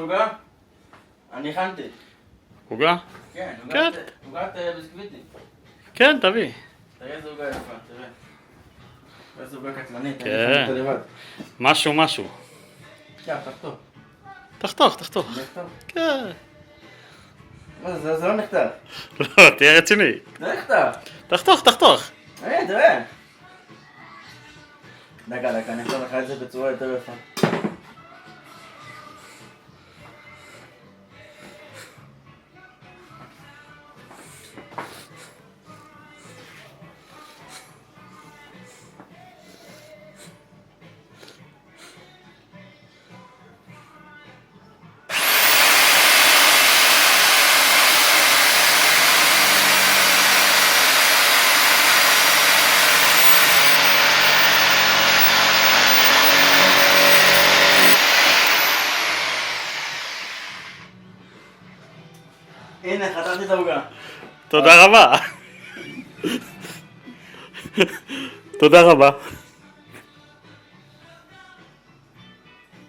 עוגה? אני הכנתי. עוגה? כן, כן. עוגת ביסקוויטים. כן, תביא. תראה איזה עוגה יפה, תראה. איזה עוגה קטלנית, כן. אני הכנתי לבד. משהו. כן, תחתוך. תחתוך. נחתוך? כן. מה זה לא נחתך. לא, תהיה רציני. זה נחתך. תחתוך. תראה. דקה, אני אכתוב לך את זה בצורה יותר יפה. הנה, חתכתי את העוגה. תודה רבה. תודה רבה.